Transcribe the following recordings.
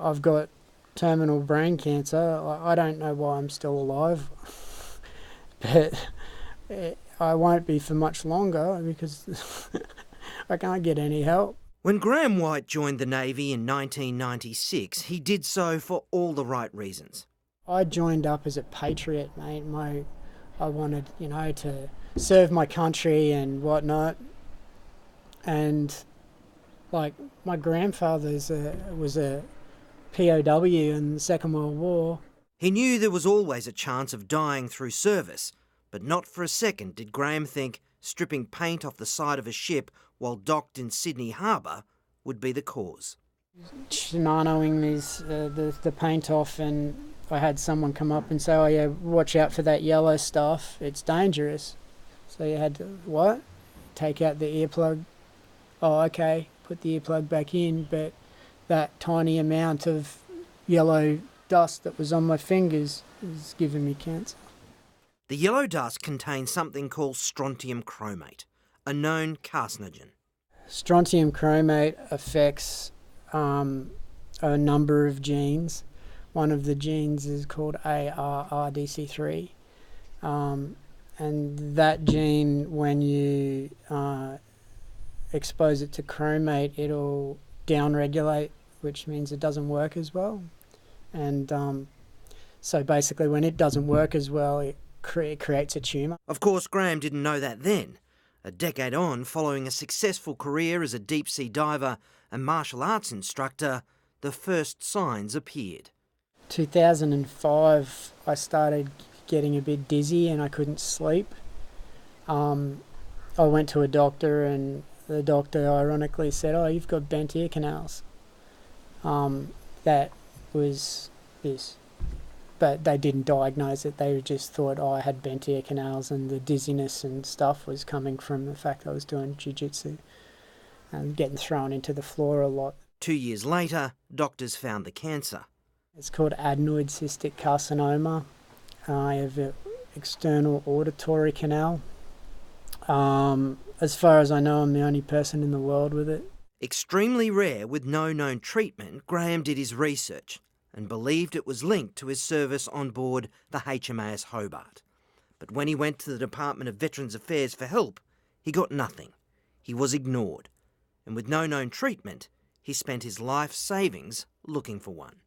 I've got terminal brain cancer. I don't know why I'm still alive, but I won't be for much longer because I can't get any help. When Graham White joined the Navy in 1996, he did so for all the right reasons. I joined up as a patriot, mate. I wanted, to serve my country and whatnot. And like my grandfather was a POW in the Second World War. He knew there was always a chance of dying through service, but not for a second did Graham think stripping paint off the side of a ship while docked in Sydney Harbour would be the cause. Shimanoing the paint off, and I had someone come up and say, "Oh yeah, watch out for that yellow stuff. It's dangerous." So you had to, what? Take out the earplug. Oh, okay, put the earplug back in, but that tiny amount of yellow dust that was on my fingers is giving me cancer. The yellow dust contains something called strontium chromate, a known carcinogen. Strontium chromate affects a number of genes. One of the genes is called ARRDC3. And that gene, when you expose it to chromate, it'll downregulate, which means it doesn't work as well. And so basically when it doesn't work as well, it creates a tumour. Of course, Graham didn't know that then. A decade on, following a successful career as a deep-sea diver and martial arts instructor, the first signs appeared. 2005, I started getting a bit dizzy and I couldn't sleep. I went to a doctor, and the doctor ironically said, "Oh, you've got bent ear canals." That was this. But they didn't diagnose it. They just thought, I had bent ear canals, and the dizziness and stuff was coming from the fact I was doing jiu-jitsu and getting thrown into the floor a lot. 2 years later, doctors found the cancer. It's called adenoid cystic carcinoma. I have an external auditory canal. As far as I know, I'm the only person in the world with it. Extremely rare with no known treatment, Graham did his research and believed it was linked to his service on board the HMAS Hobart. But when he went to the Department of Veterans Affairs for help, he got nothing. He was ignored. And with no known treatment, he spent his life savings looking for one.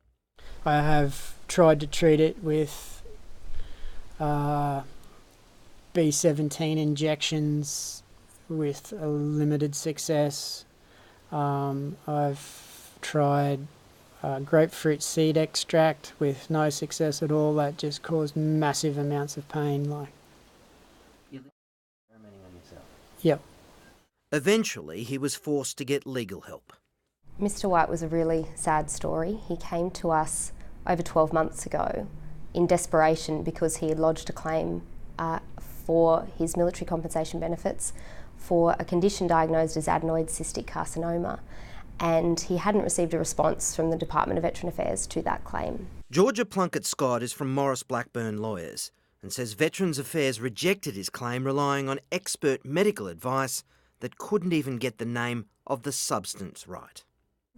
I have tried to treat it with B17 injections with a limited success. I've tried grapefruit seed extract with no success at all. That just caused massive amounts of pain. You're experimenting on yourself? Yep. Eventually, he was forced to get legal help. Mr. White was a really sad story. He came to us over 12 months ago in desperation because he had lodged a claim for his military compensation benefits for a condition diagnosed as adenoid cystic carcinoma, and he hadn't received a response from the Department of Veterans Affairs to that claim. Georgia Plunkett-Scott is from Morris Blackburn Lawyers and says Veterans Affairs rejected his claim relying on expert medical advice that couldn't even get the name of the substance right.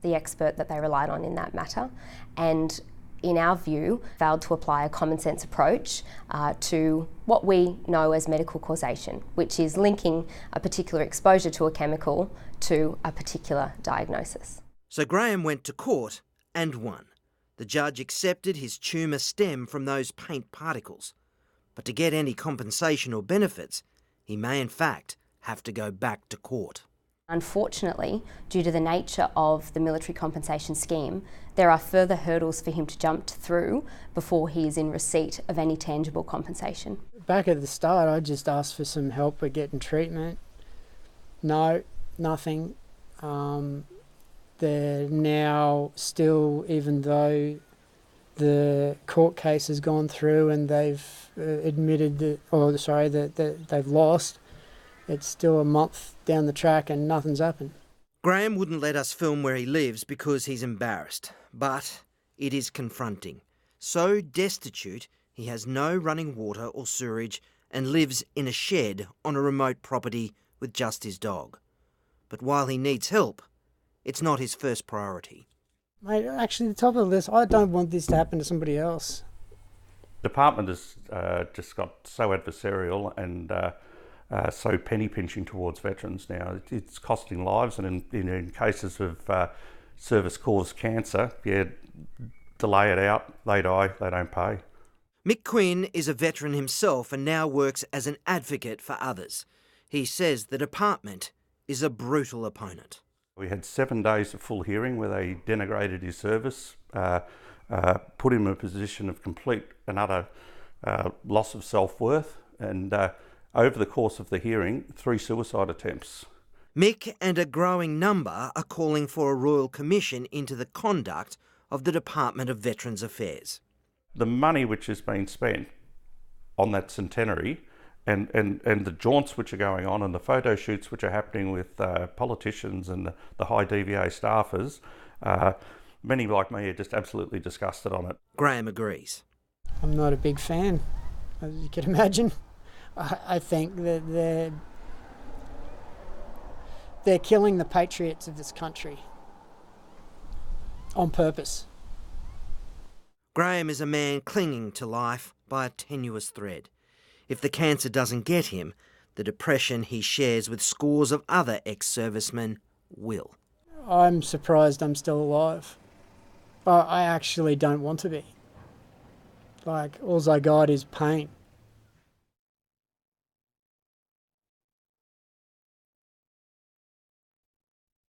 The expert that they relied on in that matter, and in our view, failed to apply a common sense approach to what we know as medical causation, which is linking a particular exposure to a chemical to a particular diagnosis. So Graham went to court and won. The judge accepted his tumour stemmed from those paint particles. But to get any compensation or benefits, he may in fact have to go back to court. Unfortunately, due to the nature of the military compensation scheme, there are further hurdles for him to jump through before he is in receipt of any tangible compensation. Back at the start, I just asked for some help with getting treatment. No, nothing. They're now still, even though the court case has gone through and they've admitted that they've lost, it's still a month down the track and nothing's happened. Graham wouldn't let us film where he lives because he's embarrassed, but it is confronting. So destitute, he has no running water or sewerage and lives in a shed on a remote property with just his dog. But while he needs help, it's not his first priority. Mate, actually, the top of the list, I don't want this to happen to somebody else. Department has just got so adversarial and so penny pinching towards veterans now. It's costing lives, and in cases of service-caused cancer, delay it out, they die, they don't pay. Mick Quinn is a veteran himself and now works as an advocate for others. He says the department is a brutal opponent. We had 7 days of full hearing where they denigrated his service, put him in a position of complete and utter loss of self-worth, and over the course of the hearing, 3 suicide attempts. Mick and a growing number are calling for a royal commission into the conduct of the Department of Veterans Affairs. The money which has been spent on that centenary and the jaunts which are going on and the photo shoots which are happening with politicians and the high DVA staffers, many like me are just absolutely disgusted on it. Graham agrees. I'm not a big fan, as you can imagine. I think that they're killing the patriots of this country on purpose. Graham is a man clinging to life by a tenuous thread. If the cancer doesn't get him, the depression he shares with scores of other ex-servicemen will. I'm surprised I'm still alive. I actually don't want to be. Like, all I got is pain.